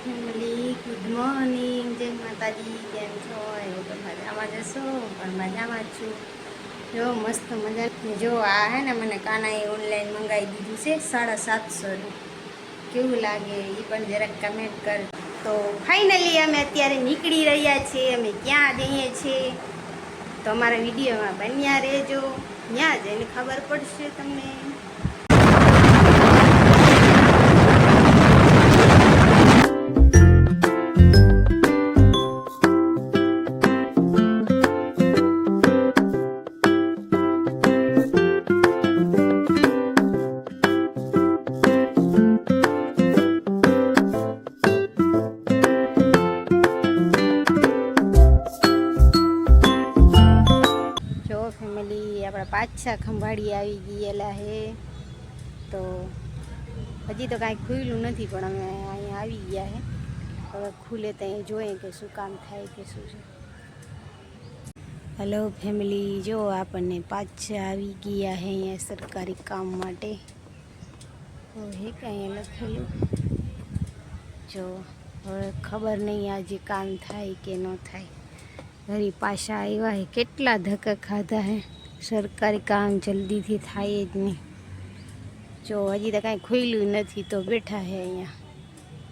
Family, good morning, જય માતાજી. કેમ છો? એવું તો મજામાં જશો, પણ મજામાં જ છું. જો મસ્ત મજા. જો આ હે ને મને કાનાએ ઓનલાઈન મંગાવી દીધું છે 750નું. કેવું લાગે એ પણ જરાક કમેન્ટ કર. તો ફાઇનલી અમે અત્યારે નીકળી રહ્યા છીએ. અમે ક્યાં જઈએ છીએ તો અમારા વિડીયોમાં બન્યા રહેજો. ત્યાં જઈને ખબર પડશે તમને. ફેમિલી આપણા પાછા ખંભાળી આવી ગયેલા હે. તો હજી તો કાંઈ ખુલ્યું નથી, પણ અમે અહીંયા આવી ગયા હે. હવે ખુલે તો અહીં જોઈએ કે શું કામ થાય કે શું છે. હેલો ફેમિલી, જો આપણને પાછા આવી ગયા હે અહીંયા સરકારી કામ માટે. તો હે કે અહીંયા લખેલું જો હવે ખબર નહીં આજે કામ થાય કે ન થાય. ઘરી પાછા આવ્યા હે. કેટલા ધક્કા ખાધા હે. સરકારી કામ જલ્દીથી થાય જ નહીં. જો હજી તો કાંઈ ખુલ્યું નથી તો બેઠા હે અહીંયા.